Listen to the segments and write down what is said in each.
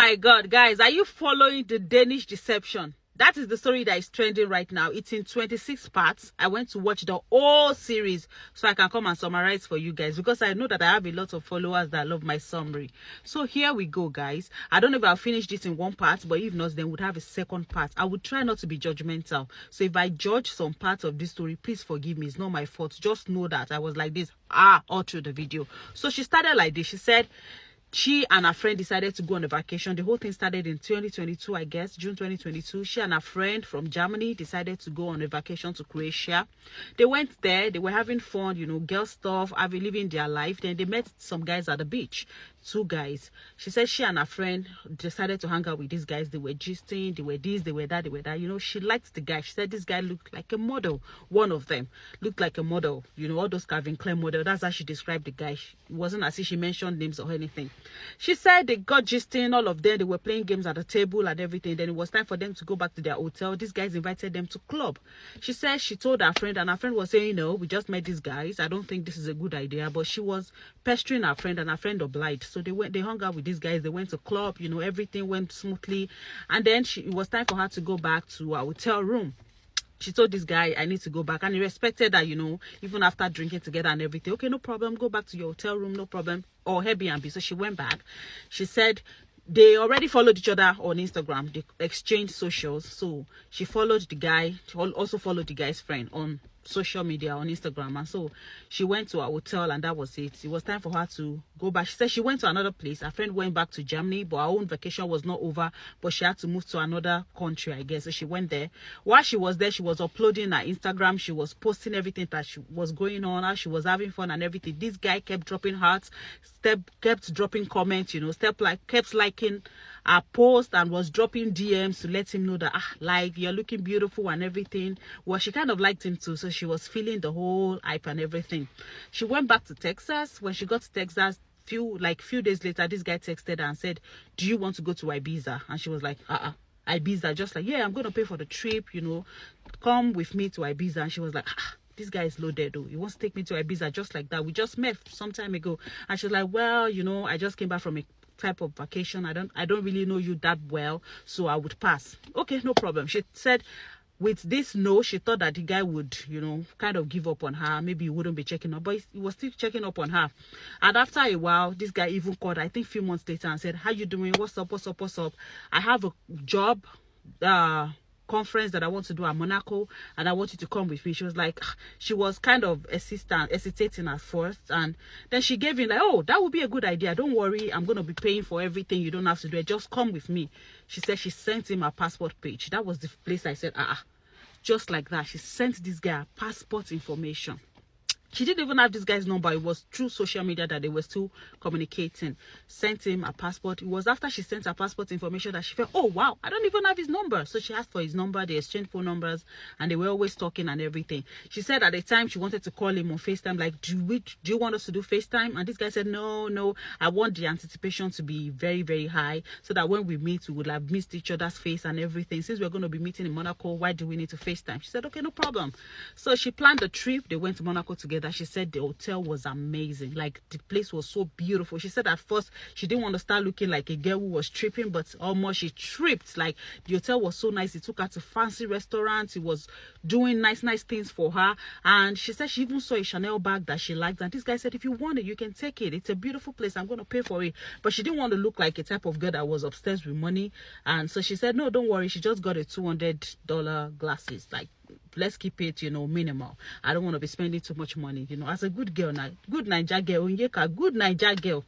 my God, guys, are you following the Danish deception? That is the story that is trending right now. It's in 26 parts. I went to watch the whole series so I can come and summarize for you guys, because I know that I have a lot of followers that love my summary. So here we go, guys. I don't know if I'll finish this in one part, but if not, then we'll have a second part. I would try not to be judgmental. So if I judge some parts of this story, please forgive me. It's not my fault. Just know that I was like this all through the video. So she started like this. She said she and her friend decided to go on a vacation. The whole thing started in 2022, I guess, June 2022. She and her friend from Germany decided to go on a vacation to Croatia. They went there. They were having fun, you know, girl stuff, living their life. Then they met some guys at the beach. 2 guys. She said she and her friend decided to hang out with these guys. They were gisting, they were this, they were that, they were that. You know, she liked the guy. She said this guy looked like a model. One of them looked like a model. You know, all those Calvin Klein model. That's how she described the guy. It wasn't as if she mentioned names or anything. She said they got gisting, all of them. They were playing games at the table and everything. Then it was time for them to go back to their hotel. These guys invited them to club. She said she told her friend, and her friend was saying, no, we just met these guys. I don't think this is a good idea. But she was pestering her friend, and her friend obliged. So they hung out with these guys. They went to club, you know, everything went smoothly. And then it was time for her to go back to her hotel room. She told this guy, I need to go back. And he respected that, you know, even after drinking together and everything. Okay, no problem. Go back to your hotel room, no problem. Or Airbnb. So she went back. She said they already followed each other on Instagram. They exchanged socials. So she followed the guy. She also followed the guy's friend on social media, on Instagram. And so she went to her hotel, and that was it. It was time for her to go back. She said she went to another place. Her friend went back to Germany, but her own vacation was not over, but she had to move to another country, I guess. So she went there. While she was there, she was uploading her Instagram. She was posting everything that was going on, how she was having fun and everything. This guy kept dropping hearts, kept dropping comments, you know, kept liking her post, and was dropping DMs to let him know that like, you're looking beautiful and everything. Well, she kind of liked him too, so she was feeling the whole hype and everything. She went back to Texas. When she got to Texas, few days later, this guy texted her and said, do you want to go to Ibiza? And she was like, Ibiza? Just like, yeah, I'm going to pay for the trip, you know, come with me to Ibiza. And she was like, this guy is loaded though. He wants to take me to Ibiza just like that. We just met some time ago. And she was like, well, you know, I just came back from a type of vacation. I don't really know you that well, so I would pass. Okay, no problem. She said with this no, she thought that the guy would, you know, kind of give up on her. Maybe he wouldn't be checking up, but he was still checking up on her. And after a while, this guy even called, I think a few months later, and said, how you doing? What's up? What's up? What's up? I have a job conference that I want to do at Monaco, and I want you to come with me. She was like, she was kind of hesitating at first, and then she gave in like, oh, that would be a good idea. Don't worry, I'm going to be paying for everything. You don't have to do it. Just come with me. She said she sent him her passport page. That was the place I said, just like that. She sent this guy her passport information. She didn't even have this guy's number. It was through social media that they were still communicating. Sent him a passport. It was after she sent her passport information that she felt, oh, wow, I don't even have his number. So she asked for his number. They exchanged phone numbers, and they were always talking and everything. She said at the time she wanted to call him on FaceTime, like, do you want us to do FaceTime? And this guy said, no, I want the anticipation to be very, very high, so that when we meet, we would have missed each other's face and everything. Since we're going to be meeting in Monaco, why do we need to FaceTime? She said, okay, no problem. So she planned the trip. They went to Monaco together. She said the hotel was amazing. Like, the place was so beautiful. She said at first she didn't want to start looking like a girl who was tripping, but almost she tripped. Like, the hotel was so nice. He took her to fancy restaurants. He was doing nice things for her. And she said she even saw a Chanel bag that she liked. And this guy said, if you want it, you can take it. It's a beautiful place. I'm going to pay for it. But she didn't want to look like a type of girl that was obsessed with money. And so she said, no, don't worry. She just got a $200 glasses. Like, let's keep it, you know, minimal. I don't want to be spending too much money, you know, as a good girl now. Good Naija girl, Onyeka, good Naija girl.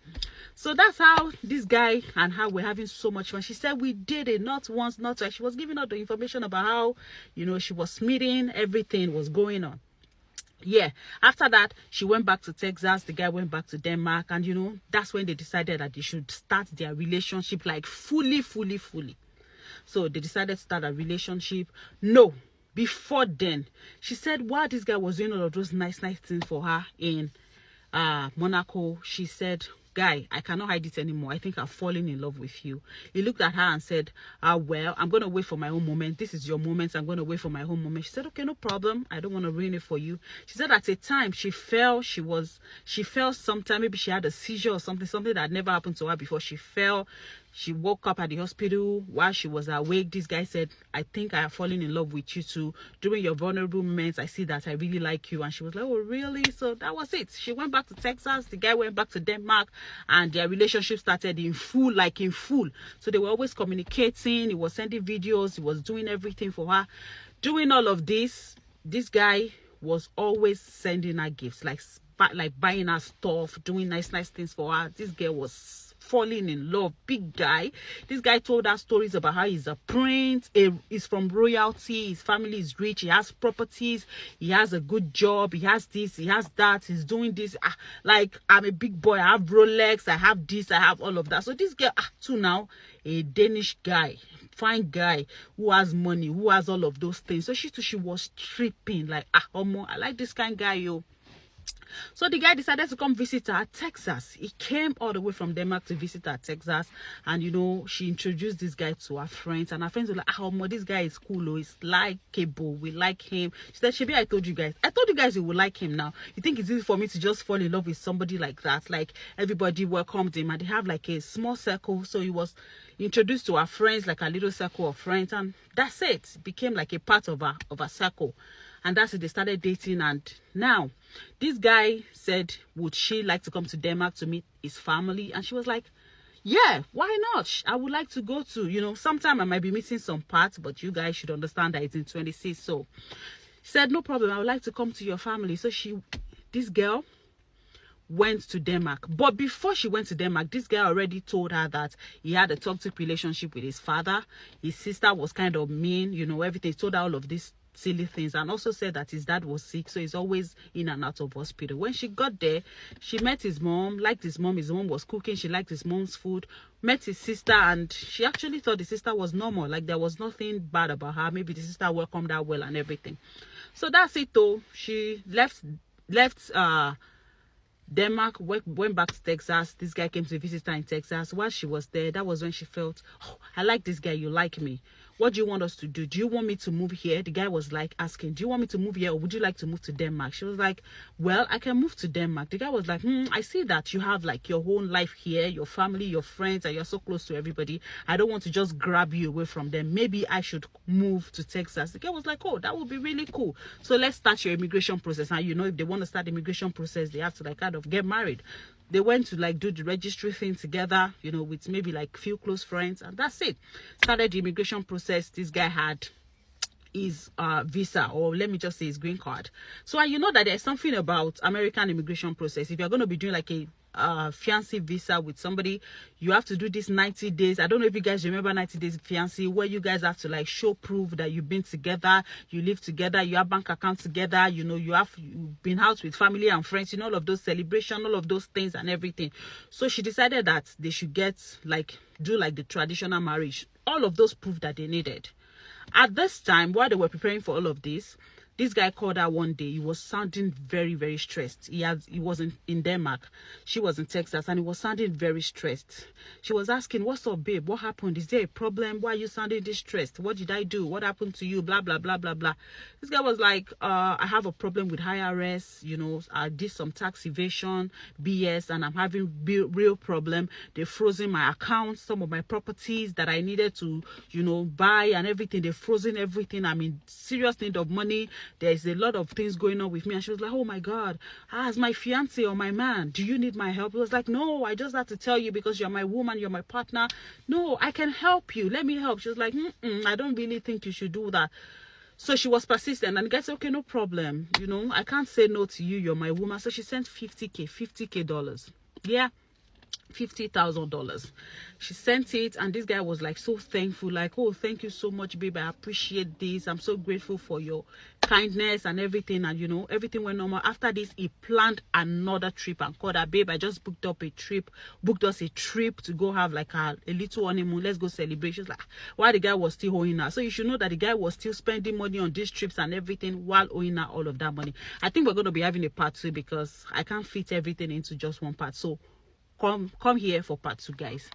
So that's how this guy and her were having so much fun. She said we did it not once, not twice. She was giving out the information about how, you know, she was meeting, everything was going on. Yeah, after that, she went back to Texas. The guy went back to Denmark. And, you know, that's when they decided that they should start their relationship, like fully. So they decided to start a relationship. No. Before then, she said while this guy was doing all of those nice things for her in Monaco, she said, guy, I cannot hide it anymore. I think I've fallen in love with you. He looked at her and said, well, I'm going to wait for my own moment. This is your moment. I'm going to wait for my own moment. She said, okay, no problem. I don't want to ruin it for you. She said at a time she fell sometime, maybe she had a seizure or something that had never happened to her before. She fell. She woke up at the hospital. While she was awake, this guy said, I think I have fallen in love with you too. During your vulnerable moments, I see that I really like you. And she was like, oh, really? So that was it. She went back to Texas. The guy went back to Denmark. And their relationship started in full, like in full. So they were always communicating. He was sending videos. He was doing everything for her. Doing all of this, this guy was always sending her gifts, like buying her stuff, doing nice things for her. This girl was falling in love. Big guy. This guy told her stories about how he's a prince, he's from royalty, his family is rich, he has properties, he has a good job, he has this, he has that, he's doing this. Like, I'm a big boy, I have Rolex, I have this, I have all of that. So this girl too now, a Danish guy, fine guy who has money, who has all of those things. So she was tripping like, Omo, I like this kind of guy, yo. So the guy decided to come visit her at Texas. He came all the way from Denmark to visit her at Texas. And, you know, she introduced this guy to her friends. And her friends were like, oh, this guy is cool. Oh, he's likable. We like him. She said, Shebi, I told you guys. I told you guys you would like him now. You think it's easy for me to just fall in love with somebody like that? Like, everybody welcomed him. And they have, like, a small circle. So he was introduced to her friends, like a little circle of friends. And that's it. It became, like, a part of her circle. And that's it. They started dating. And now, this guy said, would she like to come to Denmark to meet his family? And she was like, yeah, why not? I would like to go to, you know, sometime I might be missing some parts, but you guys should understand that it's in 26. So she said, no problem. I would like to come to your family. So this girl went to Denmark. But before she went to Denmark, this guy already told her that he had a toxic relationship with his father. His sister was kind of mean, you know, everything. He told her all of this silly things, and also said that his dad was sick, so he's always in and out of hospital. When she got there, she met his mom, liked his mom was cooking, she liked his mom's food, met his sister, and she actually thought the sister was normal, like there was nothing bad about her. Maybe the sister welcomed her well and everything. So that's it though. She left Denmark, went back to Texas. This guy came to visit her in Texas. While she was there, that was when she felt, oh, I like this guy, you like me. What do you want us to do? Do you want me to move here? The guy was like asking, do you want me to move here, or would you like to move to Denmark? She was like, well, I can move to Denmark. The guy was like, I see that you have like your own life here, your family, your friends, and you're so close to everybody. I don't want to just grab you away from them. Maybe I should move to Texas. The guy was like, oh, that would be really cool. So let's start your immigration process. And you know, if they want to start the immigration process, they have to like kind of get married. They went to like do the registry thing together, you know, with maybe like few close friends, and that's it. Started the immigration process. This guy had his visa, or let me just say his green card. So you know that there's something about American immigration process. If you're going to be doing like a fiancé visa with somebody, you have to do this 90 days. I don't know if you guys remember 90 days fiancé, where you guys have to like show proof that you've been together, you live together, you have bank accounts together, you know, you've been out with family and friends, you know, all of those celebration, all of those things and everything. So she decided that they should do like the traditional marriage, all of those proof that they needed. At this time, while they were preparing for all of this guy called her one day. He was sounding very, very stressed. He was in Denmark. She was in Texas, and he was sounding very stressed. She was asking, what's up, babe? What happened? Is there a problem? Why are you sounding this stressed? What did I do? What happened to you? Blah, blah, blah, blah, blah. This guy was like, I have a problem with IRS. You know, I did some tax evasion, BS, and I'm having real problem. They've frozen my accounts, some of my properties that I needed to, you know, buy and everything. They've frozen everything. I'm in serious need of money. There's a lot of things going on with me. And she was like, oh my God, as my fiance or my man, do you need my help? He was like, no, I just have to tell you because you're my woman, you're my partner. No, I can help you. Let me help. She was like, I don't really think you should do that. So she was persistent, and the guy said, okay, no problem. You know, I can't say no to you. You're my woman. So she sent $50K dollars. Yeah. $50,000. She sent it, and this guy was like so thankful, like, oh, thank you so much, babe, I appreciate this, I'm so grateful for your kindness and everything. And you know, everything went normal. After this, he planned another trip and called her, babe, I just booked us a trip to go have like a little honeymoon, let's go celebrate. She's like, while the guy was still owing her. So you should know that the guy was still spending money on these trips and everything while owing her all of that money. I think we're going to be having a part 2 because I can't fit everything into just one part. So come here for part 2, guys.